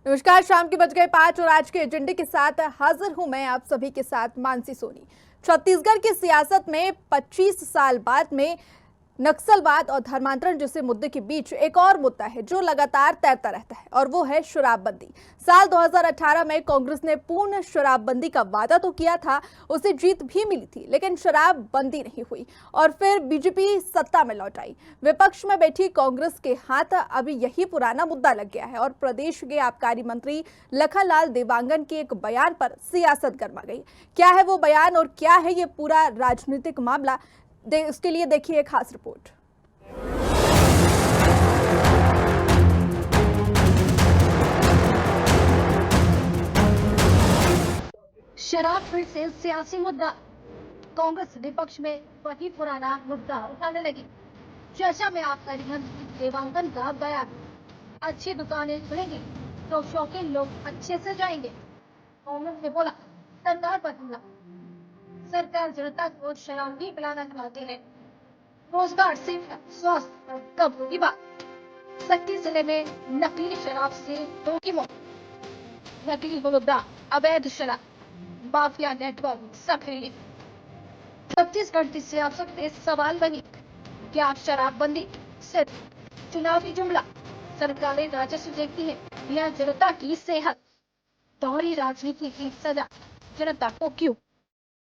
नमस्कार, शाम के बज गए 5 और आज के एजेंडे के साथ हाजिर हूं मैं आप सभी के साथ मानसी सोनी। छत्तीसगढ़ की सियासत में 25 साल बाद में नक्सलवाद और धर्मांतरण जैसे मुद्दे के बीच एक और मुद्दा है जो लगातार तैरता रहता है और वो है शराबबंदी। साल 2018 में कांग्रेस ने पूर्ण शराबबंदी का वादा तो किया था, उसे जीत भी मिली थी, लेकिन शराबबंदी नहीं हुई और फिर बीजेपी सत्ता में लौट आई। विपक्ष में बैठी कांग्रेस के हाथ अभी यही पुराना मुद्दा लग गया है और प्रदेश के आबकारी मंत्री लखनलाल देवांगन के एक बयान पर सियासत गर्मा गई। क्या है वो बयान और क्या है ये पूरा राजनीतिक मामला, उसके लिए देखिए खास रिपोर्ट। शराब फिर से सियासी मुद्दा। कांग्रेस विपक्ष में वही पुराना मुद्दा उठाने लगी। चर्चा में आबकारी मंत्री देवांगन का बयान, अच्छी दुकानें खुलेंगी तो शौकीन लोग अच्छे से जाएंगे। कांग्रेस ने बोला, सरकार पर हमला, सरकार जनता को शराब नहीं पिलाना चाहती है। रोजगार से स्वास्थ्य कब होगी बात। सक्ती जिले में नकली शराब से 2 की मौत। नकली गुलदा, अवैध शराब, माफिया नेटवर्क सक्रिय। छत्तीसगढ़ की सियासत में सवाल बनी, क्या शराबबंदी सिर्फ चुनावी जुमला? सरकारें राजस्व देखती है या जनता की सेहत? दोहरी राजनीति की सजा जनता को क्यों?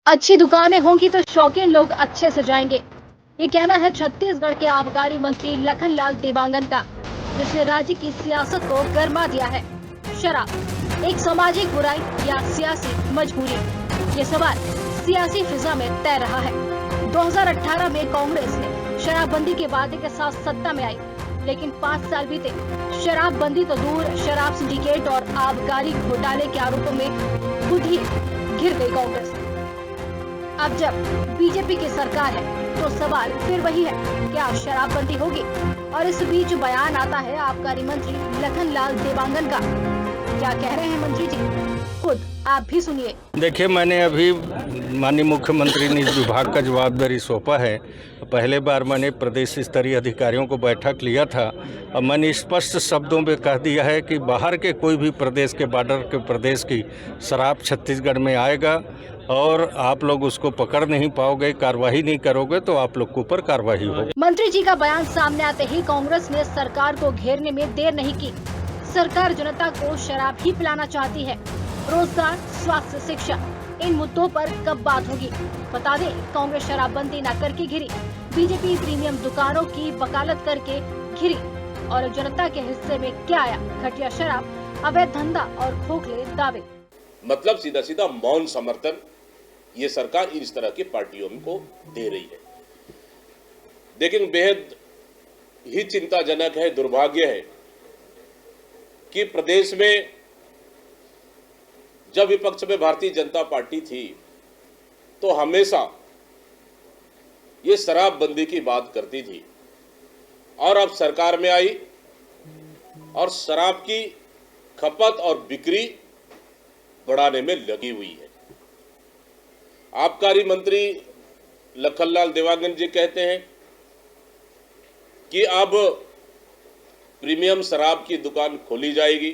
अच्छी दुकानें होंगी तो शौकीन लोग अच्छे से जाएंगे, ये कहना है छत्तीसगढ़ के आबकारी मंत्री लखनलाल देवांगन का, जिसने राज्य की सियासत को गरमा दिया है। शराब एक सामाजिक बुराई या सियासी मजबूरी? ये सवाल सियासी फिजा में तैर रहा है। 2018 में कांग्रेस ने शराबबंदी के वादे के साथ सत्ता में आई, लेकिन 5 साल बीते, शराबबंदी तो दूर, शराब सिंडिकेट और आबकारी घोटाले के आरोपों में खुद ही घिर गई कांग्रेस। अब जब बीजेपी की सरकार है तो सवाल फिर वही है, क्या शराबबंदी होगी? और इस बीच बयान आता है आबकारी मंत्री लखनलाल देवांगन का। क्या कह रहे हैं मंत्री जी, खुद आप भी सुनिए। देखिए, मैंने अभी माननीय मुख्यमंत्री ने इस विभाग का जवाबदारी सौंपा है। पहले बार मैंने प्रदेश स्तरीय अधिकारियों को बैठक लिया था। अब मैंने स्पष्ट शब्दों में कह दिया है कि बाहर के कोई भी प्रदेश के बॉर्डर के प्रदेश की शराब छत्तीसगढ़ में आएगा और आप लोग उसको पकड़ नहीं पाओगे, कार्रवाई नहीं करोगे तो आप लोग के ऊपर कार्रवाई होगी। मंत्री जी का बयान सामने आते ही कांग्रेस ने सरकार को घेरने में देर नहीं की। सरकार जनता को शराब ही पिलाना चाहती है। रोजगार, स्वास्थ्य, शिक्षा, इन मुद्दों पर कब बात होगी? बता दें, कांग्रेस शराबबंदी न करके घिरी, बीजेपी प्रीमियम दुकानों की वकालत करके घिरी और जनता के हिस्से में क्या आया? घटिया शराब, अवैध धंधा और खोखले दावे। मतलब सीधा सीधा मौन समर्थन ये सरकार इस तरह की पार्टियों को दे रही है। लेकिन बेहद ही चिंताजनक है, दुर्भाग्य है कि प्रदेश में जब विपक्ष में भारतीय जनता पार्टी थी तो हमेशा ये शराबबंदी की बात करती थी और अब सरकार में आई और शराब की खपत और बिक्री बढ़ाने में लगी हुई है। आबकारी मंत्री लखनलाल देवांगन जी कहते हैं कि अब प्रीमियम शराब की दुकान खोली जाएगी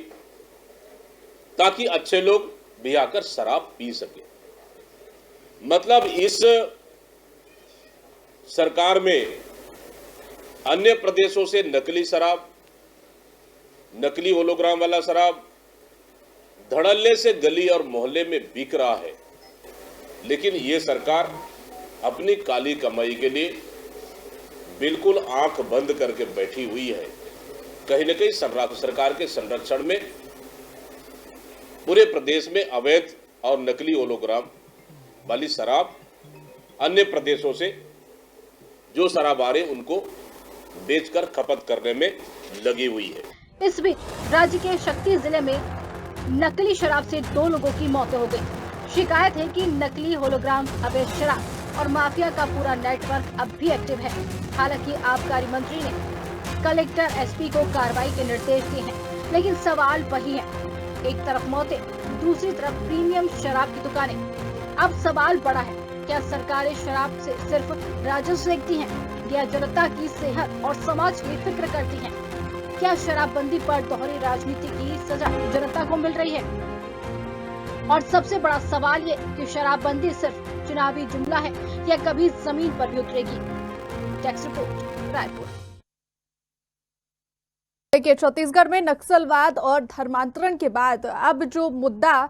ताकि अच्छे लोग भी आकर शराब पी सके। मतलब इस सरकार में अन्य प्रदेशों से नकली शराब, नकली होलोग्राम वाला शराब धड़ल्ले से गली और मोहल्ले में बिक रहा है, लेकिन ये सरकार अपनी काली कमाई के लिए बिल्कुल आंख बंद करके बैठी हुई है। कहीं न कहीं सरकार के संरक्षण में पूरे प्रदेश में अवैध और नकली होलोग्राम वाली शराब अन्य प्रदेशों से जो शराब आ रहे उनको बेचकर खपत करने में लगी हुई है। इस बीच राज्य के शक्ति जिले में नकली शराब से 2 लोगों की मौतें हो गई। शिकायत है कि नकली होलोग्राम, अवैध शराब और माफिया का पूरा नेटवर्क अब भी एक्टिव है। हालांकि आबकारी मंत्री ने कलेक्टर, एसपी को कार्रवाई के निर्देश दिए हैं, लेकिन सवाल वही है, एक तरफ मौतें, दूसरी तरफ प्रीमियम शराब की दुकानें। अब सवाल बड़ा है, क्या सरकारें शराब से सिर्फ राजस्व देखती हैं या जनता की सेहत और समाज की फिक्र करती हैं? क्या शराबबंदी पर दोहरी राजनीति की सजा जनता को मिल रही है? और सबसे बड़ा सवाल ये कि शराबबंदी सिर्फ चुनावी जुमला है या कभी जमीन पर भी उतरेगी? Desk report, Raipur. देखिए, छत्तीसगढ़ में नक्सलवाद और धर्मांतरण के बाद अब जो मुद्दा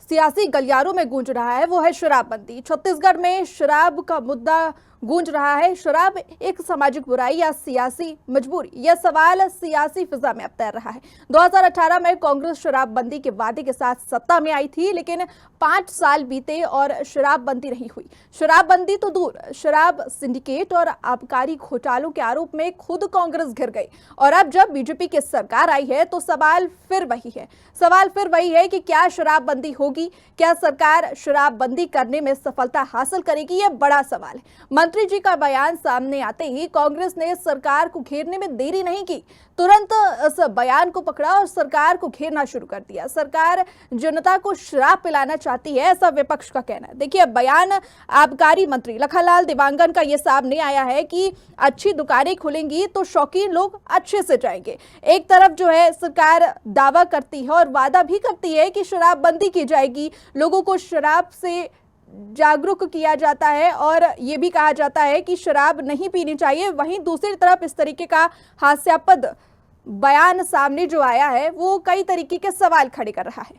सियासी गलियारों में गूंज रहा है वो है शराबबंदी। छत्तीसगढ़ में शराब का मुद्दा गूंज रहा है। शराब एक सामाजिक बुराई या सियासी मजबूरी, यह सवाल सियासी फिजा में अब तैर रहा है। 2018 में कांग्रेस शराबबंदी के वादे के साथ सत्ता में आई थी, लेकिन 5 साल बीते और शराबबंदी नहीं हुई। शराबबंदी तो दूर, शराब सिंडिकेट और आबकारी घोटालों के आरोप में खुद कांग्रेस घिर गई। और अब जब बीजेपी की सरकार आई है तो सवाल फिर वही है कि क्या शराबबंदी होगी? क्या सरकार शराबबंदी करने में सफलता हासिल करेगी? यह बड़ा सवाल है। मंत्री जी का बयान सामने आते ही कांग्रेस ने सरकार को घेरने में देरी नहीं की, तुरंत इस बयान को पकड़ा और सरकार को घेरना शुरू कर दिया। सरकार जनता को शराब पिलाना चाहती है, ऐसा विपक्ष का कहना है। देखिए, बयान आबकारी मंत्री लखनलाल देवांगन का ये सामने आया है कि अच्छी दुकानें खुलेंगी तो शौकीन लोग अच्छे से जाएंगे। एक तरफ जो है सरकार दावा करती है और वादा भी करती है कि शराबबंदी की जाएगी, लोगों को शराब से जागरूक किया जाता है और ये भी कहा जाता है कि शराब नहीं पीनी चाहिए। वहीं दूसरी तरफ इस तरीके का हास्यास्पद बयान सामने जो आया है वो कई तरीके के सवाल खड़े कर रहा है।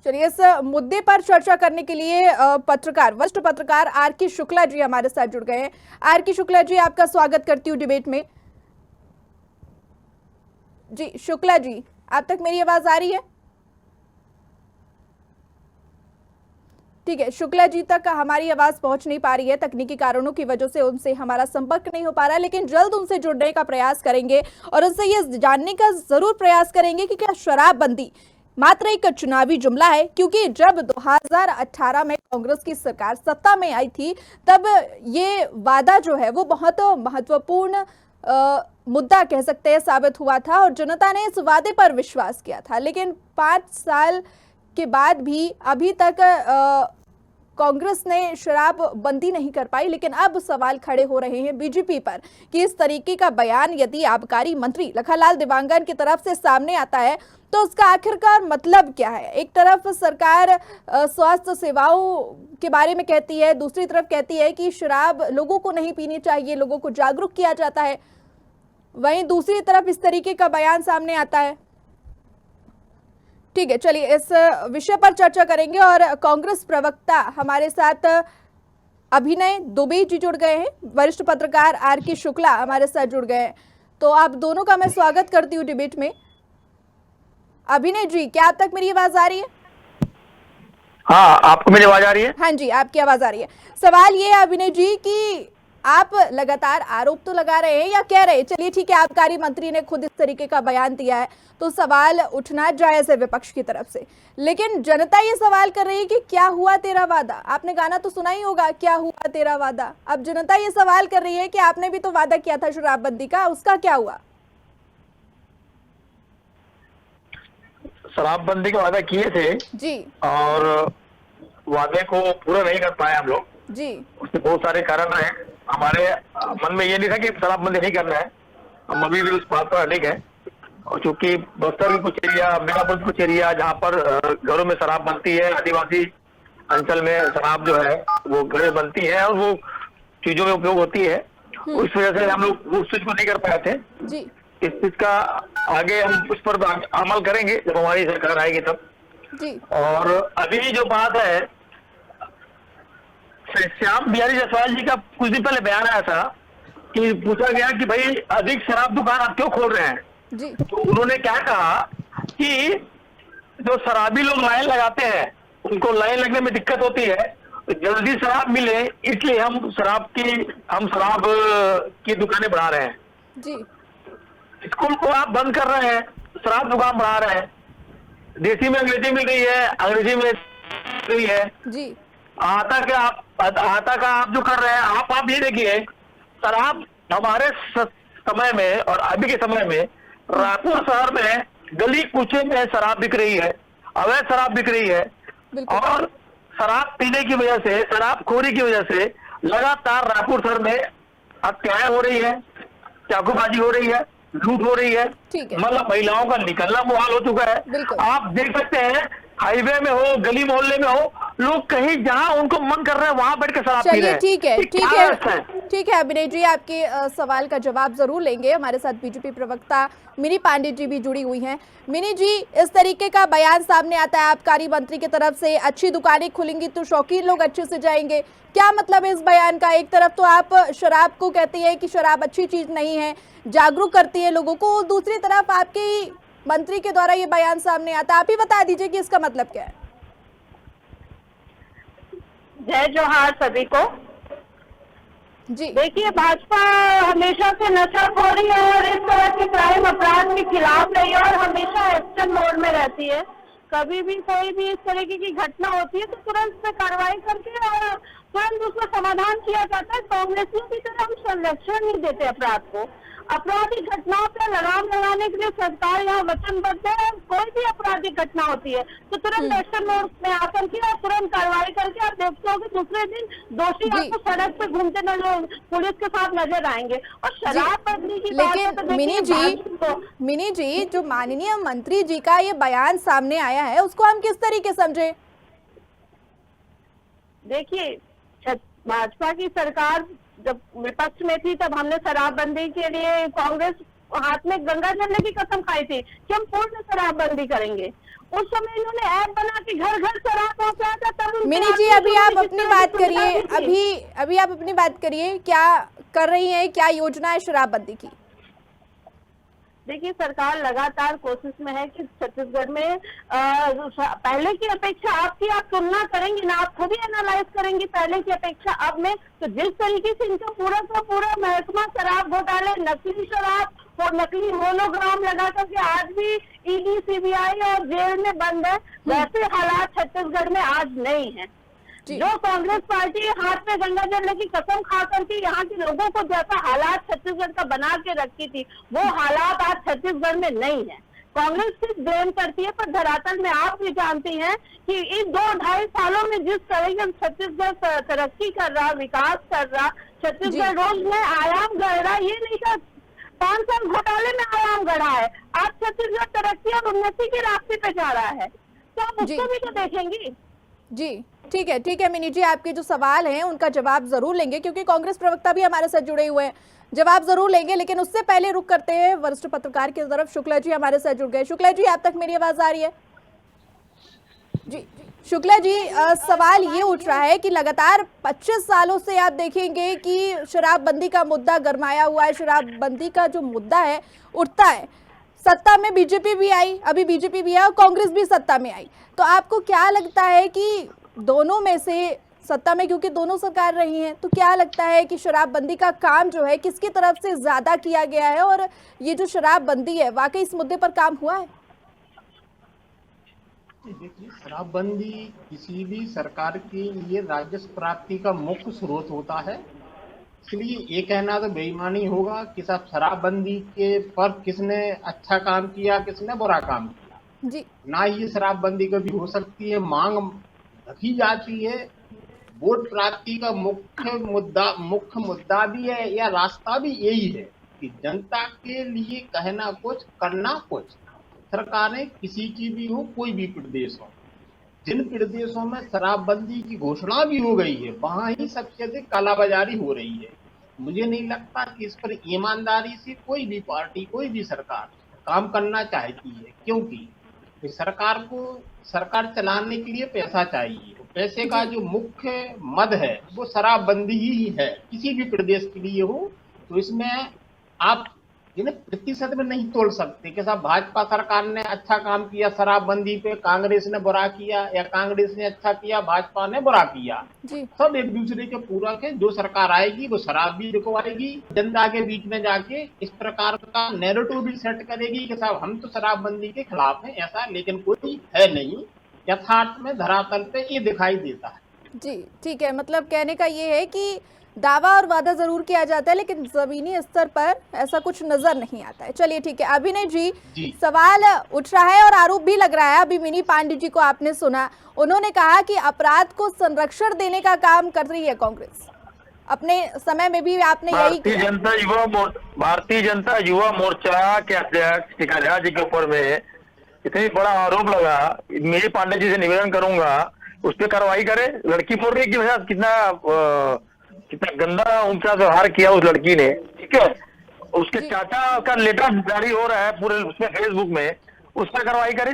चलिए, इस मुद्दे पर चर्चा करने के लिए वरिष्ठ पत्रकार आर.के. शुक्ला जी हमारे साथ जुड़ गए हैं। आर.के. शुक्ला जी, आपका स्वागत करती हूँ डिबेट में। जी शुक्ला जी, आप तक मेरी आवाज आ रही है? ठीक है, शुक्ला जी तक हमारी आवाज पहुंच नहीं पा रही है, तकनीकी कारणों की वजह से उनसे हमारा संपर्क नहीं हो पा रहा है, लेकिन जल्द उनसे जुड़ने का प्रयास करेंगे और उनसे ये जानने का जरूर प्रयास करेंगे कि क्या शराबबंदी मात्र एक चुनावी जुमला है? क्योंकि जब 2018 में कांग्रेस की सरकार सत्ता में आई थी तब ये वादा जो है वो बहुत महत्वपूर्ण मुद्दा कह सकते हैं साबित हुआ था और जनता ने इस वादे पर विश्वास किया था। लेकिन 5 साल के बाद भी अभी तक कांग्रेस ने शराब बंदी नहीं कर पाई। लेकिन अब सवाल खड़े हो रहे हैं बीजेपी पर कि इस तरीके का बयान यदि आबकारी मंत्री लखनलाल देवांगन की तरफ से सामने आता है तो उसका आखिरकार मतलब क्या है? एक तरफ सरकार स्वास्थ्य सेवाओं के बारे में कहती है, दूसरी तरफ कहती है कि शराब लोगों को नहीं पीनी चाहिए, लोगों को जागरूक किया जाता है। वहीं दूसरी तरफ इस तरीके का बयान सामने आता है। ठीक है, चलिए इस विषय पर चर्चा करेंगे और कांग्रेस प्रवक्ता हमारे साथ अभिनय दुबे जी जुड़ गए हैं, वरिष्ठ पत्रकार आर.के. शुक्ला हमारे साथ जुड़ गए हैं। तो आप दोनों का मैं स्वागत करती हूँ डिबेट में। अभिनय जी, क्या आप तक मेरी आवाज आ रही है? हाँ, आपको मेरी आवाज आ रही है? हाँ जी, आपकी आवाज आ रही है। सवाल ये है अभिनय जी कि आप लगातार आरोप तो लगा रहे हैं या कह रहे हैं, चलिए ठीक है आबकारी मंत्री ने खुद इस तरीके का बयान दिया है तो सवाल उठना जायज है विपक्ष की तरफ से, लेकिन जनता ये सवाल कर रही है कि क्या हुआ तेरा वादा? आपने गाना तो सुना ही होगा, क्या हुआ तेरा वादा। अब जनता ये सवाल कर रही है कि आपने भी तो वादा किया था शराबबंदी का, उसका क्या हुआ? शराबबंदी का वादा किए थे जी, और वादे को पूरा नहीं कर पाए हम लोग जी, उसके बहुत सारे कारण हैं। हमारे मन में ये नहीं था कि शराबबंदी नहीं करना है, हम अभी भी उस बात पर अड़िग है। और चूंकि बस्तर की कुछ एरिया, मिर्जापुर कुछ एरिया जहाँ पर घरों में शराब बनती है, आदिवासी अंचल में शराब जो है वो घरे बनती है और वो चीजों में उपयोग होती है, उस वजह से हम लोग उस चीज को नहीं कर पाए थे। जी, इस चीज का आगे हम उस पर अमल करेंगे जब हमारी सरकार आएगी तब। जी, और अभी जो बात है, श्याम बिहारी जायसवाल जी का कुछ दिन पहले बयान आया था कि पूछा गया कि भाई अधिक शराब दुकान आप क्यों खोल रहे हैं? जी, तो उन्होंने क्या कहा कि जो शराबी लोग लाइन लगाते हैं उनको लाइन लगने में दिक्कत होती है, तो जल्दी शराब मिले इसलिए हम शराब की दुकानें बढ़ा रहे हैं। जी, स्कूल को आप बंद कर रहे हैं, शराब दुकान बढ़ा रहे हैं। देसी में अंग्रेजी मिल रही है, अंग्रेजी में मिल रही है। जी, आता का आप जो कर रहे हैं, आप ये देखिए, शराब हमारे समय में और अभी के समय में रायपुर शहर में गली कूचे में शराब बिक रही है, अवैध शराब बिक रही है। और शराब पीने की वजह से, शराबखोरी की वजह से लगातार रायपुर शहर में हत्याएं हो रही है, चाकूबाजी हो रही है, लूट हो रही है, ठीक है। मतलब महिलाओं का निकलना मुहाल हो चुका है। बिल्कुल। आप देख सकते हैं हाईवे में हो, गली मोहल्ले में हो, लोग कहीं जहां उनको मन कर रहा है वहां बैठ के शराब पी रहे चलिए हैं। ठीक है, ये ठीक क्या व्यवस्था है, ठीक है अभिनय जी, आपके सवाल का जवाब जरूर लेंगे। हमारे साथ बीजेपी प्रवक्ता मिनी पांडे जी भी जुड़ी हुई हैं। मिनी जी, इस तरीके का बयान सामने आता है आबकारी मंत्री की तरफ से, अच्छी दुकानें खुलेंगी तो शौकीन लोग अच्छे से जाएंगे, क्या मतलब है इस बयान का? एक तरफ तो आप शराब को कहती है कि शराब अच्छी चीज नहीं है, जागरूक करती है लोगों को, दूसरी तरफ आपके मंत्री के द्वारा ये बयान सामने आता है। आप ही बता दीजिए कि इसका मतलब क्या है। जय जोहार सभी को। जी देखिए, भाजपा हमेशा से नशाखोरी और इस तरह के क्राइम अपराध के खिलाफ रही है और हमेशा एक्शन मोड में रहती है। कभी भी कोई भी इस तरीके की घटना होती है तो तुरंत पे कार्रवाई करके और तुरंत उसका समाधान किया जाता है। कांग्रेसियों की तरह हम संरक्षण नहीं देते अपराध को। आपराधिक घटनाओं पर लगाम लगाने के लिए सरकार यहाँ वचनबद्ध है। कोई भी आपराधिक घटना होती है तो तुरंत एक्शन मोड में आकर के और तुरंत कार्रवाई करके आप देखते हो कि दूसरे दिन दोषी जी। आपको सड़क पे घूमते नजर पुलिस के साथ नजर आएंगे। और शराबबंदी की बात है तो लेकिन मिनी जी, जो माननीय मंत्री जी का ये बयान सामने आया है उसको हम किस तरीके समझे? देखिए, भाजपा की सरकार जब विपक्ष में थी तब हमने शराबबंदी के लिए कांग्रेस हाथ में गंगा जलने की कसम खाई थी कि हम पूर्ण शराबबंदी करेंगे। उस समय इन्होंने ऐप बना के घर घर शराब पहुंचाया था। तब मिनी जी, अभी आप अपनी बात करिए, अभी आप अपनी बात करिए, क्या कर रही हैं, क्या योजना है शराबबंदी की? देखिए, सरकार लगातार कोशिश में है कि छत्तीसगढ़ में पहले की अपेक्षा आपकी आप तुलना करेंगी ना, आप खुद ही एनालाइज करेंगी पहले की अपेक्षा अब में, तो जिस तरीके से इनका पूरा का पूरा महकमा शराब घोटाले, नकली शराब और नकली होलोग्राम लगा करके आज भी ईडी, सीबीआई और जेल में बंद है, वैसे हालात छत्तीसगढ़ में आज नहीं है। जो कांग्रेस पार्टी हाथ में गंगा जलने की कसम खा करके यहाँ के लोगों को जैसा हालात छत्तीसगढ़ का बना के रखी थी वो हालात आज छत्तीसगढ़ में नहीं है। कांग्रेस सिर्फ ब्लेम करती है पर धरातल में आप भी जानती हैं कि इन 2-2.5 सालों में जिस तरह से छत्तीसगढ़ तरक्की कर रहा, विकास कर रहा, छत्तीसगढ़ रोज में आयाम गढ़ रहा, ये नहीं था 5 साल घोटाले में आयाम गढ़ा है। आज छत्तीसगढ़ तरक्की और उन्नति के रास्ते पे जा रहा है, तो आप उसको भी तो देखेंगी। जी ठीक है मिनी जी, आपके जो सवाल हैं उनका जवाब जरूर लेंगे क्योंकि कांग्रेस प्रवक्ता भी हमारे साथ जुड़े हुए हैं, जवाब जरूर लेंगे, लेकिन उससे पहले रुक करते हैं वरिष्ठ पत्रकार की तरफ। शुक्ला जी हमारे साथ जुड़ गए। शुक्ला जी, आप तक मेरी आवाज आ रही है? जी शुक्ला जी, सवाल ये उठ रहा है कि लगातार 25 सालों से आप देखेंगे कि शराबबंदी का मुद्दा गरमाया हुआ है, शराबबंदी का जो मुद्दा है उठता है। सत्ता में बीजेपी भी आई, अभी बीजेपी भी है और कांग्रेस भी सत्ता में आई, तो आपको क्या लगता है कि दोनों में से सत्ता में, क्योंकि दोनों सरकार रही हैं, तो क्या लगता है कि शराबबंदी का काम जो है किसकी तरफ से ज्यादा किया गया है और ये जो शराबबंदी है वाकई इस मुद्दे पर काम हुआ है? देखिए, शराबबंदी किसी भी सरकार के लिए राजस्व प्राप्ति का मुख्य स्रोत होता है, इसलिए ये कहना तो बेईमानी होगा कि सब शराबबंदी के पर किसने अच्छा काम किया किसने बुरा काम किया। जी ना ये शराबबंदी कभी हो सकती है, मांग रखी जाती है, वोट प्राप्ति का मुख्य मुद्दा भी है या रास्ता भी यही है कि जनता के लिए कहना कुछ करना कुछ। सरकारें किसी की भी हो, कोई भी प्रदेश हो, जिन प्रदेशों में शराबबंदी की घोषणा भी हो गई है वहां ही सबसे अधिक कालाबाजारी हो रही है। मुझे नहीं लगता कि इस पर ईमानदारी से कोई भी पार्टी, कोई भी सरकार काम करना चाहती है, क्योंकि सरकार चलाने के लिए पैसा चाहिए। पैसे का जो मुख्य मद है वो शराबबंदी ही है, किसी भी प्रदेश के लिए हो। तो इसमें आप जिन्हें प्रतिशत में नहीं तोड़ सकते कि साहब भाजपा सरकार ने अच्छा काम किया शराबबंदी पे, कांग्रेस ने बुरा किया, या कांग्रेस ने अच्छा किया भाजपा ने बुरा किया। सब एक दूसरे के पूरक है। जो सरकार आएगी वो शराब भी रुकवाएगी, जनता के बीच में जाके इस प्रकार का नैरेटिव भी सेट करेगी कि साहब हम तो शराबबंदी के खिलाफ हैं, ऐसा लेकिन कोई है नहीं। यथार्थ में धरातल पे ये दिखाई देता है। जी ठीक है, मतलब कहने का ये है कि दावा और वादा जरूर किया जाता है लेकिन जमीनी स्तर पर ऐसा कुछ नजर नहीं आता है। चलिए ठीक है, अभिनय जी, सवाल उठ रहा है और आरोप भी लग रहा है। अभी मिनी पांडे जी को आपने सुना, उन्होंने कहा कि अपराध को संरक्षण देने का काम कर रही है कांग्रेस। अपने समय में भी आपने यही भारतीय किया। जनता युवा मोर्चा के अध्यक्ष टिकारिया जी के ऊपर में इतनी बड़ा आरोप लगा। मेरी पांडे जी से निवेदन करूंगा उस पर कार्रवाई करे। लड़की बोल रही है कि भैया कितना गंदा उनका व्यवहार किया उस लड़की ने, ठीक है। उसके जी। चाचा का लेटर जारी हो रहा है पूरे उसमें फेसबुक में, उस पर कार्रवाई करे।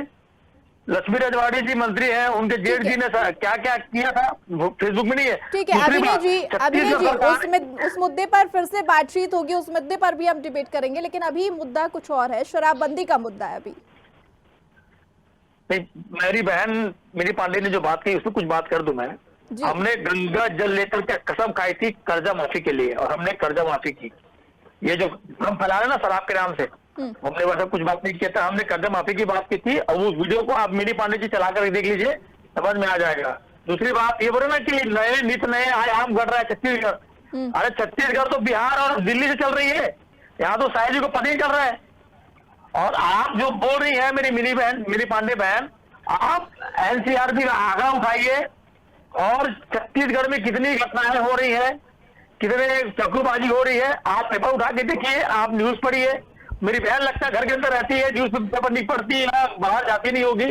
लक्ष्मी रजवाड़ी जी मंत्री हैं, उनके जेठ जी ने क्या क्या किया था फेसबुक में नहीं है। ठीक है दूसरी अभिनय बात, जी, छत्तीसगढ़ सरकार- उस मुद्दे पर फिर से बातचीत होगी, उस मुद्दे पर भी हम डिबेट करेंगे, लेकिन अभी मुद्दा कुछ और है, शराबबंदी का मुद्दा है अभी। नहीं, मेरी बहन मेरी पांडे ने जो बात की उसमें कुछ बात कर दूं मैं। जी। हमने गंगा जल लेकर के कसम खाई थी कर्जा माफी के लिए, और हमने कर्जा माफी की। ये जो हम फैला रहे ना शराब के नाम से, हमने वैसा कुछ बात नहीं किया था। हमने कर्जा माफी की बात की थी, और उस वीडियो को आप मेरी पांडे जी चला कर देख लीजिए, समझ में आ जाएगा। दूसरी बात ये बोले ना कि नए नित नए आयाम घट रहा है छत्तीसगढ़। अरे छत्तीसगढ़ तो बिहार और दिल्ली से चल रही है, यहाँ तो शायद जी को पता ही चल रहा है। और आप जो बोल रही है मेरी मिनी बहन, मेरी पांडे बहन, आप एनसीआरबी का आंकड़ा उठाइए और छत्तीसगढ़ में कितनी घटनाएं हो रही है, कितने चक्कूबाजी हो रही है, आप पेपर उठा के देखिए, आप न्यूज पढ़िए। मेरी बहन लगता है घर के अंदर रहती है, न्यूज पेपर नहीं पढ़ती है, बाहर जाती नहीं होगी,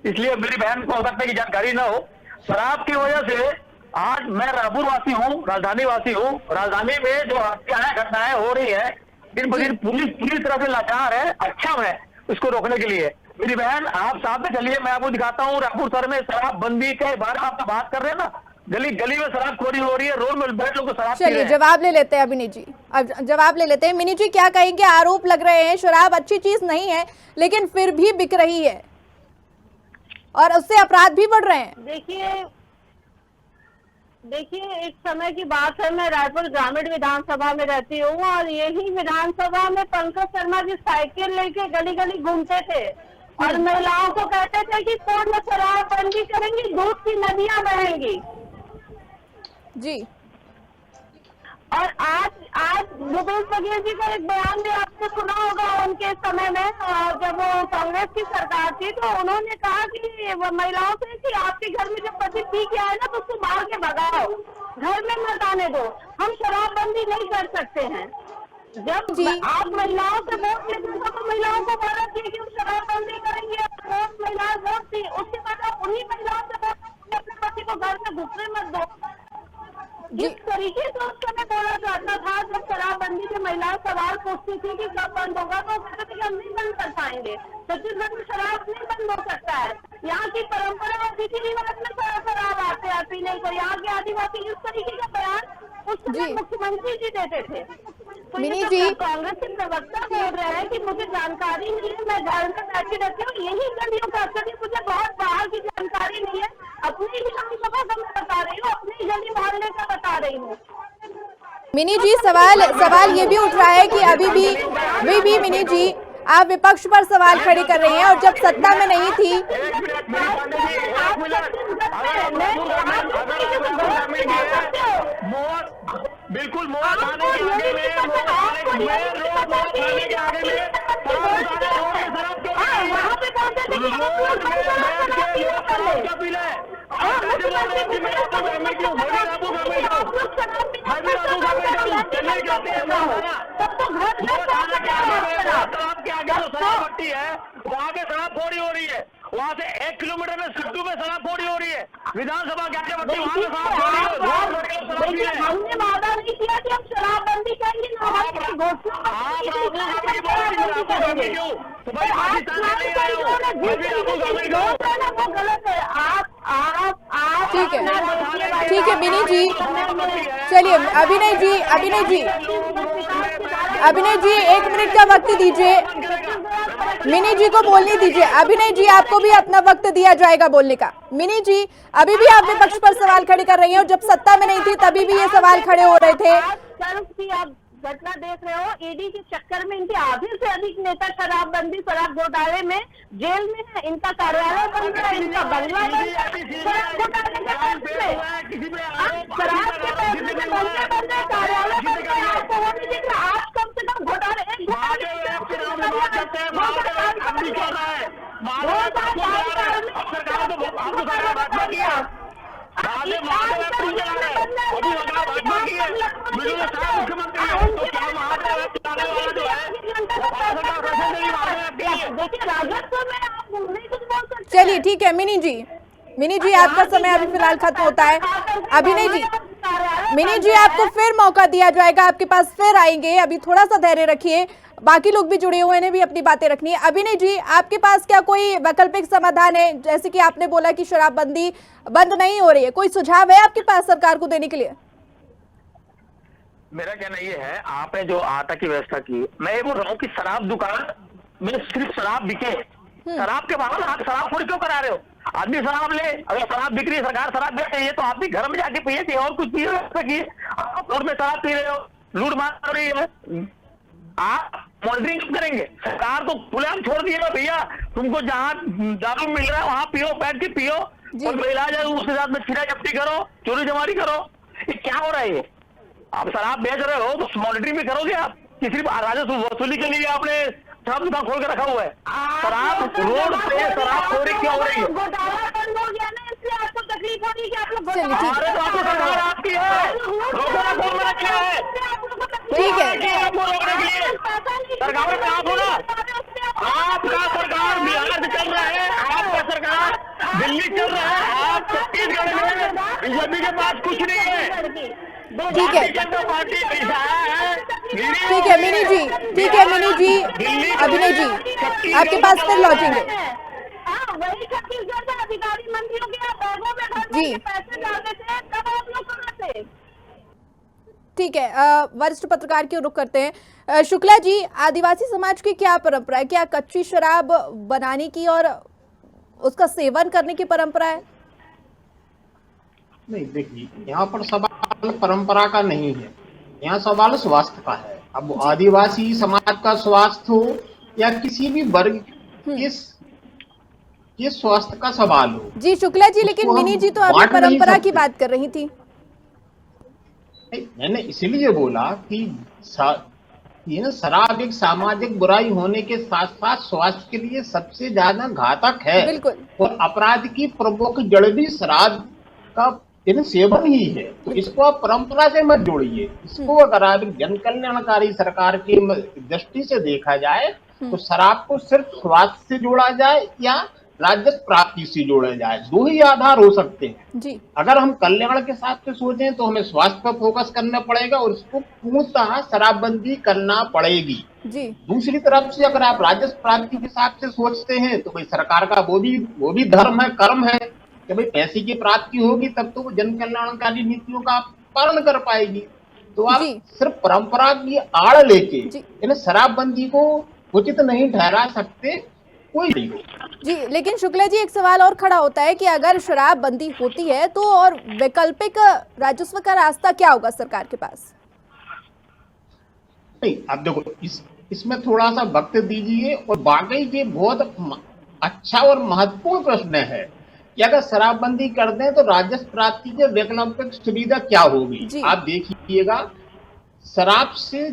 इसलिए मेरी बहन को हो सकता है कि जानकारी ना हो। शराब की वजह से आज मैं रायपुर वासी हूँ, राजधानी वासी हूँ। राजधानी में जो हत्याएं घटनाएं हो रही है, दिन ब दिन पुलिस पूरी तरह से लाचार है, अक्षम है इसको रोकने के लिए। मेरी बहन आप साथ में चलिए, मैं आपको दिखाता हूँ रायपुर शहर में शराबबंदी के बारे में आप बात कर रहे हैं ना, गली गली में शराबखोरी हो रही है, रोड में बैठ लोग शराब पी रहे चलिए हैं। जवाब ले लेते हैं अभिनय जी, अब जवाब ले लेते हैं। मिनी जी क्या कहेंगे, आरोप लग रहे हैं शराब अच्छी चीज नहीं है लेकिन फिर भी बिक रही है और उससे अपराध भी बढ़ रहे हैं। देखिए एक समय की बात है, मैं रायपुर ग्रामीण विधानसभा में रहती हूँ, और यही विधानसभा में पंकज शर्मा जी साइकिल लेके गली गली घूमते थे और महिलाओं को कहते थे कि पूर्ण शराबबंदी करेंगी, दूध की नदियां बहेंगी। जी। और आज भूपेश बघेल जी का एक बयान भी आपने सुना होगा उनके समय में, जब वो कांग्रेस की सरकार थी, तो उन्होंने कहा कि महिलाओं से कि आपके घर में जब पति पी के आए ना तो उसको मार के भगाओ, घर में मत आने दो, हम शराबबंदी नहीं कर सकते हैं। जब आप महिलाओं से वोट लेते हो तो महिलाओं को बोला थी कि हम शराबबंदी करेंगे, वोट महिलाएं वोट थी, उसके बाद आप उन्हीं महिलाओं से वोट अपने पति को घर में घुसने मत दो। जिस तरीके से उस समय बोला जाता था, जब शराबबंदी से महिलाएं सवाल पूछती थी कि कब बंद होगा, तो कहते थे कि हम नहीं बंद कर पाएंगे, छत्तीसगढ़ में शराब नहीं बंद हो सकता है, यहाँ की परंपरा और रीति रिवाज में शराब आते हैं पीने को, यहाँ के आदिवासी इस तरीके का बयान उस समय मुख्यमंत्री जी देते थे। तो मिनी ये जी, सब कांग्रेस के प्रवक्ता बोल रहे हैं कि मुझे जानकारी नहीं है, मैं घर में बैठी रहती हूँ, यही गलियों का असर है, मुझे बहुत बाहर की जानकारी नहीं है, अपनी विधानसभा का मैं बता रही हूँ, अपनी गली मोहल्ले का बता रही हूँ। मिनी जी सवाल ये भी उठ रहा है कि अभी भी मिनी जी आप विपक्ष पर सवाल खड़े कर रही हैं और जब सत्ता में नहीं थी। बिल्कुल मोआ थाने के आगे में, पट्टी है वहाँ पे शराबखोरी हो रही है, वहाँ से 1 किलोमीटर में सट्टू में शराबखोरी हो रही है, विधानसभा के आगे पट्टी वहाँ पे शराबखोरी है। हमने वादा नहीं किया कि हम शराबबंदी करेंगे, वो गलत है। आप ठीक है मिनी जी, चलिए अभिनय जी 1 मिनट का वक्त दीजिए, मिनी जी को बोलने दीजिए। अभिनय जी आपको भी अपना वक्त दिया जाएगा बोलने का। मिनी जी अभी भी आप विपक्ष पर सवाल खड़े कर रही हैं और जब सत्ता में नहीं थी तभी भी ये सवाल खड़े हो रहे थे। आप घटना देख रहे हो, ईडी के चक्कर में इनके आधे से अधिक नेता शराबबंदी शराब घोटाले में जेल में है, इनका कार्यालय बंद है, इनका बंगला बंद है, शराब घोटाले के पैसे शराब के पैसे में बंदे कार्यालय बंद है, आपको वो नहीं दिख रहा। आप कम से कम घोटाले मुख्यमंत्री है तो क्या चलाने वाला जो है देखिए राजस्व में आप नहीं कुछ बोल सकते। चलिए ठीक है मिनी जी आपका समय अभी फिलहाल खत्म होता है। अभिनय जी, मिनी जी आपको फिर मौका दिया जाएगा, आपके पास फिर आएंगे, अभी थोड़ा सा धैर्य रखिए, बाकी लोग भी जुड़े हुए हैं, भी अपनी बातें रखनी है। अभिनय जी, आपके पास क्या कोई वैकल्पिक समाधान है? जैसे कि आपने बोला कि शराबबंदी बंद नहीं हो रही है, कोई सुझाव है आपके पास सरकार को देने के लिए? मेरा कहना ये है, आपने जो आटा की व्यवस्था की, मैं ये बोल रहा हूँ कि शराब दुकान में सिर्फ शराब बिके, शराब के बावजूद आप शराब खोरी क्यों करा रहे हो? आदमी शराब ले, अगर शराब बिक रही है, सरकार शराब बेच रही है, तो आप भी घर में जाके पिए और कुछ पिए, आप रोड में शराब पी रहे हो, लूट मार हो रही है, आप मॉनिटरिंग कब करेंगे? सरकार तो खुलेआम छोड़ दिएगा, भैया तुमको जहाँ दारू मिल रहा है वहाँ पियो, बैठ के पियो, और महिला जाए उसके साथ में छीना झपटी करो, चोरी चमारी करो, ये क्या हो रहा है? ये आप शराब बेच रहे हो तो मॉनिटरिंग भी करोगे आप? कि सिर्फ राजस्व वसूली के लिए आपने शराब दुकान खोल के रखा हुआ है? शराब रोड पे शराब खोरी क्यों हो रही है? घोटाला बंद हो गया ना, इसलिए आपको तकलीफ हो रही है कि आप लोग चलिए ठीक अरे तो आपको सरकार आपकी है, रोकना कौन में रखा है? ठीक है, आपको रोकने के लिए सरकार में आप हो ना, आपका सरकार बिहार से चल रहा है, आपका सरकार दिल्ली चल रहा है, आप छत्तीसगढ़ में बीजेपी के पास कुछ नहीं है, ठीक है, जनता पार्टी पैसा है। ठीक है मिनी जी, ठीक है मिनी जी, अभिनय जी आपके पास फिर लौटेंगे। वही छत्तीसगढ़ में अधिकारी मंत्रियों के बैगों में भर जी। के पैसे डालते थे, तब आप लोग कहाँ थे? ठीक है, वरिष्ठ पत्रकार की रुख करते हैं। शुक्ला जी, आदिवासी समाज की क्या परंपरा है? क्या कच्ची शराब बनाने की और उसका सेवन करने की परंपरा है? नहीं, देखिए यहाँ पर सवाल परंपरा का नहीं है, यहाँ सवाल स्वास्थ्य का है। अब आदिवासी समाज का स्वास्थ्य हो या किसी भी वर्ग के स्वास्थ्य का सवाल हो। जी शुक्ला जी, लेकिन उसको हम मिनी जी तो अभी बांट नहीं परंपरा की सकते। बात कर रही थी। मैंने इसलिए बोला कि ये ना शराब एक सामाजिक बुराई होने के साथ साथ स्वास्थ्य के लिए सबसे ज्यादा घातक है। बिल्कुल। और अपराध की प्रमुख जड़ भी शराब का सेवन ही है, तो इसको आप परंपरा से मत जोड़िए। इसको अगर आप जन कल्याणकारी सरकार की दृष्टि से देखा जाए तो शराब को सिर्फ स्वास्थ्य से जोड़ा जाए या राजस्व प्राप्ति से जोड़ा जाए, दो ही आधार हो सकते हैं जी। अगर हम कल्याण के हिसाब से सोचें तो हमें स्वास्थ्य पर फोकस करना पड़ेगा और इसको पूर्णतः शराबबंदी करना पड़ेगी जी। दूसरी तरफ से अगर आप राजस्व प्राप्ति के हिसाब से सोचते हैं तो भाई सरकार का वो भी धर्म है, कर्म है कि भाई पैसे की प्राप्ति होगी तब तो वो जन कल्याणकारी नीतियों का पालन कर पाएगी। तो आप सिर्फ परंपरा की आड़ लेके इन शराबबंदी को उचित नहीं ठहरा सकते कोई नहीं। जी, लेकिन शुक्ला जी एक सवाल और खड़ा होता है कि अगर शराबबंदी होती है तो और वैकल्पिक राजस्व का रास्ता क्या होगा सरकार के पास? नहीं, अब देखो इसमें थोड़ा सा वक्त दीजिए और वाकई ये बहुत अच्छा और महत्वपूर्ण प्रश्न है कि अगर शराबबंदी कर दें तो राजस्व प्राप्ति के वैकल्पिक सुविधा क्या होगी। आप देखिएगा शराब से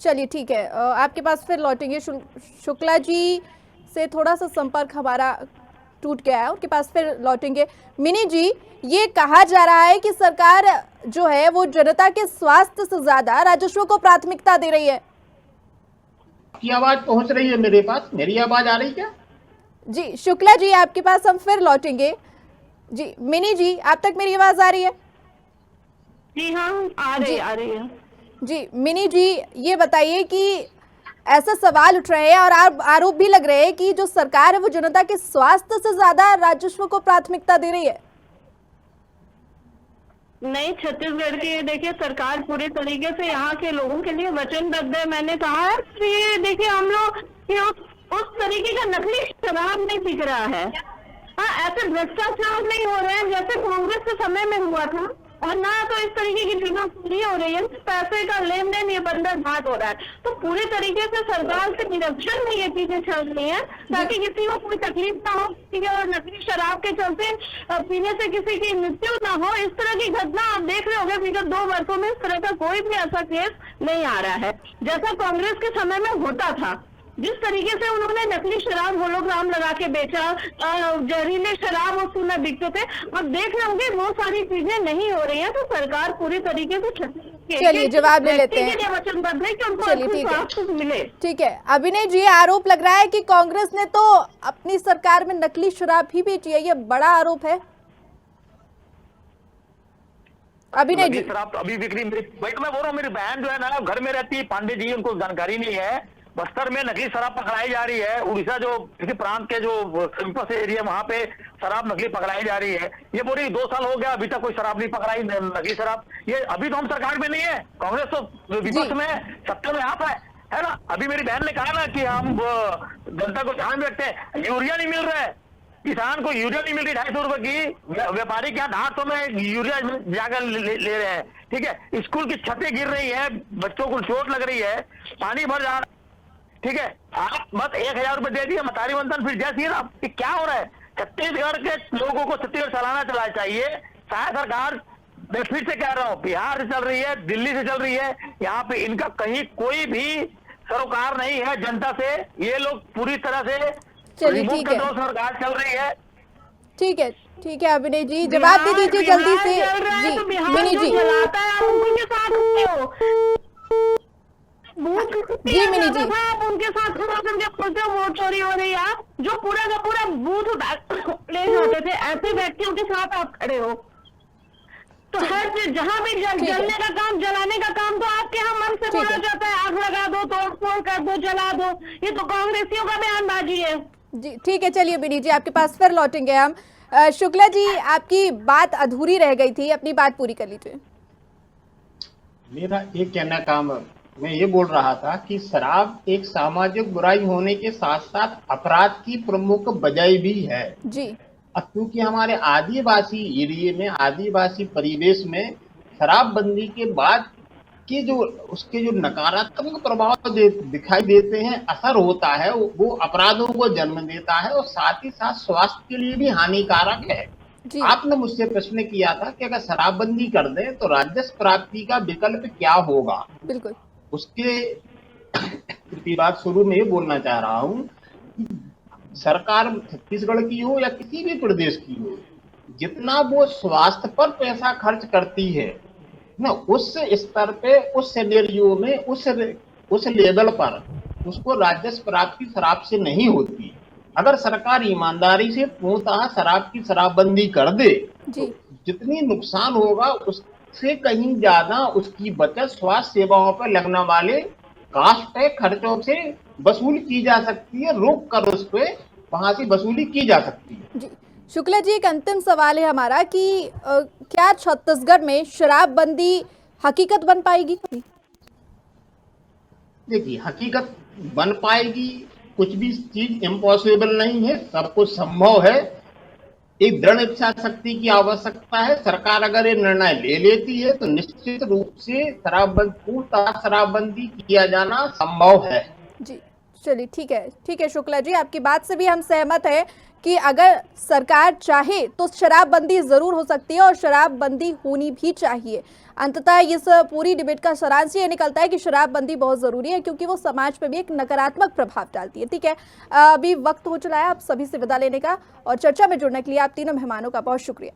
चलिए ठीक है, आपके पास फिर लौटेंगे। शुक्ला जी से थोड़ा सा संपर्क हमारा टूट गया है, उनके पास फिर लौटेंगे। मिनी जी, ये कहा जा रहा है कि सरकार जो है वो जनता के स्वास्थ्य से ज्यादा राजस्व को प्राथमिकता दे रही है। आपकी आवाज पहुंच रही है मेरे पास? मेरी आवाज आ रही क्या? जी शुक्ला जी आपके पास हम फिर लौटेंगे। जी मिनी जी, आप तक मेरी आवाज आ रही है? जी हाँ, आ रही है। जी मिनी जी, ये बताइए कि ऐसा सवाल उठ रहे हैं और आरोप भी लग रहे हैं कि जो सरकार है वो जनता के स्वास्थ्य से ज्यादा राजस्व को प्राथमिकता दे रही है। नहीं, छत्तीसगढ़ की देखिए सरकार पूरे तरीके से यहाँ के लोगों के लिए वचनबद्ध है। मैंने कहा है ये देखिए हम लोग उस तरीके का नकली शराब नहीं बिक रहा है। हाँ, ऐसे भ्रष्टाचार नहीं हो रहे हैं जैसे कांग्रेस के समय में हुआ था, और ना तो इस तरीके की जूनाखोरी हो रही है, पैसे का लेन देन ये बंदर घाट हो रहा है। तो पूरे तरीके से सरकार से निरीक्षण में ये चीजें चल रही हैं ताकि किसी को कोई तकलीफ ना हो, और नकली शराब के चलते पीने से किसी की मृत्यु ना हो। इस तरह की घटना आप देख रहे होंगे विगत 2 वर्षों में इस तरह का कोई भी ऐसा केस नहीं आ रहा है जैसा कांग्रेस के समय में होता था। जिस तरीके से उन्होंने नकली शराब होलोग्राम लगा के बेचा, जहरीले शराब और सोना बिकते थे, अब देख रहे होंगे वो सारी चीजें नहीं हो रही हैं। तो सरकार पूरी तरीके से चलिए जवाब ले लेते हैं। वचनबद्ध है कि उनको चलिए ठीक है, स्वास्थ्य मिले। ठीक है। अभिनय जी, आरोप लग रहा है कि कांग्रेस ने तो अपनी सरकार में नकली शराब भी बेची है, ये बड़ा आरोप है। अभिनय जी, शराब अभी बिक्री मेरी वही तो मैं बोल रहा हूँ, मेरी बहन जो है ना घर में रहती है, पांडे जी, उनको जानकारी नहीं है। बस्तर में नकली शराब पकड़ाई जा रही है, उड़ीसा जो किसी प्रांत के जो कैंपस एरिया वहां पे शराब नकली पकड़ाई जा रही है। ये बोली 2 साल हो गया अभी तक कोई शराब नहीं पकड़ाई, नकली शराब। ये अभी तो हम सरकार में नहीं है, कांग्रेस तो विपक्ष में, सत्ता में आप है ना। अभी मेरी बहन ने कहा ना कि हम जनता को ध्यान में रखते हैं, यूरिया नहीं मिल रहा है, किसान को यूरिया नहीं मिल रही 250 रुपए की, व्यापारी क्या 800 में यूरिया जाकर ले रहे हैं। ठीक है, स्कूल की छतें गिर रही है, बच्चों को चोट लग रही है, पानी भर जा रहा। ठीक है, आप बस 1000 रुपए दे दिए मतारी बंधन, फिर जैसे ना कि क्या हो रहा है। छत्तीसगढ़ के लोगों को छत्तीसगढ़ चलाना चाहिए। शायद सरकार, मैं फिर से कह रहा हूँ, बिहार से चल रही है, दिल्ली से चल रही है, यहाँ पे इनका कहीं कोई भी सरोकार नहीं है जनता से। ये लोग पूरी तरह से चलिए ठीक है, सरकार चल रही है। ठीक है, ठीक है। अभिनय जी जवाब दे दीजिए जल्दी से। जी मिनी जी, जी मिनी जी, उनके साथ वोट चोरी हो रही है, जो पूरा का पूरा बूथ ले जाते थे, ऐसे व्यक्तियों के साथ आप खड़े हो। तो हर चीज जहाँ भी जलने का काम, जलाने का काम तो आपके यहाँ मन से बोला जाता है, आग लगा दो, तोड़ फोड़ कर दो, जला दो। ये तो कांग्रेसियों का बयानबाजी है। जी ठीक है, चलिए बिनी जी आपके पास फिर लौटेंगे हम। शुक्ला जी, आपकी बात अधूरी रह गई थी, अपनी बात पूरी कर लीजिए। मेरा एक कहना काम, मैं ये बोल रहा था कि शराब एक सामाजिक बुराई होने के साथ साथ अपराध की प्रमुख वजह भी है जी। अब क्योंकि हमारे आदिवासी एरिया में, आदिवासी परिवेश में शराबबंदी के बाद के जो उसके जो नकारात्मक प्रभाव दिखाई देते हैं, असर होता है, वो अपराधों को जन्म देता है और साथ ही साथ स्वास्थ्य के लिए भी हानिकारक है। आपने मुझसे प्रश्न किया था कि अगर शराबबंदी कर दें तो राजस्व प्राप्ति का विकल्प क्या होगा। बिल्कुल, उसके बात शुरू में ये बोलना चाह रहा हूँ, सरकार छत्तीसगढ़ की हो या किसी भी प्रदेश की हो, जितना वो स्वास्थ्य पर पैसा खर्च करती है ना, उस स्तर पे, उस सिनेरियो में, उस लेवल पर उसको राजस्व प्राप्ति शराब से नहीं होती। अगर सरकार ईमानदारी से पूर्णतः शराब की शराबबंदी कर दे तो जितनी नुकसान होगा उससे कहीं ज्यादा उसकी बचत स्वास्थ्य सेवाओं पर लगने वाले कास्ट टैक्स खर्चों से वसूल की जा सकती है, रोक कर उस पे वहां से वसूली की जा सकती है। जी शुक्ला जी, एक अंतिम सवाल है हमारा कि क्या छत्तीसगढ़ में शराबबंदी हकीकत बन पाएगी? देखिए, हकीकत बन पाएगी, कुछ भी चीज इम्पॉसिबल नहीं है, सब कुछ संभव है। एक दृढ़ इच्छा शक्ति की आवश्यकता है। सरकार अगर ये निर्णय ले लेती है तो निश्चित रूप से पूर्णतः शराबबंदी किया जाना संभव है। जी चलिए, ठीक है शुक्ला जी, आपकी बात से भी हम सहमत हैं कि अगर सरकार चाहे तो शराबबंदी जरूर हो सकती है और शराबबंदी होनी भी चाहिए। अंततः इस पूरी डिबेट का सारांश ये निकलता है कि शराबबंदी बहुत जरूरी है क्योंकि वो समाज पे भी एक नकारात्मक प्रभाव डालती है। ठीक है, अभी वक्त हो चला है आप सभी से विदा लेने का और चर्चा में जुड़ने के लिए आप तीनों मेहमानों का बहुत शुक्रिया।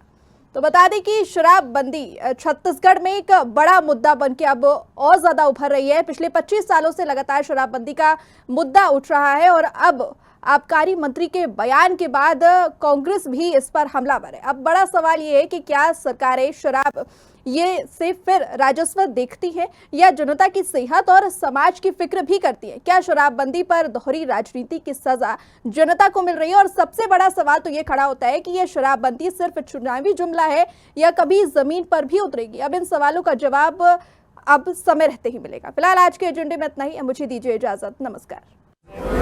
तो बता दें कि शराबबंदी छत्तीसगढ़ में एक बड़ा मुद्दा बनके अब और ज्यादा उभर रही है। पिछले 25 सालों से लगातार शराबबंदी का मुद्दा उठ रहा है और अब आबकारी मंत्री के बयान के बाद कांग्रेस भी इस पर हमलावर है। अब बड़ा सवाल ये है कि क्या सरकारें शराब ये से फिर राजस्व देखती है या जनता की सेहत और समाज की फिक्र भी करती है? क्या शराबबंदी पर दोहरी राजनीति की सजा जनता को मिल रही है? और सबसे बड़ा सवाल तो ये खड़ा होता है कि ये शराबबंदी सिर्फ चुनावी जुमला है या कभी जमीन पर भी उतरेगी? अब इन सवालों का जवाब अब समय रहते ही मिलेगा। फिलहाल आज के एजेंडे में इतना ही, मुझे दीजिए इजाजत, नमस्कार।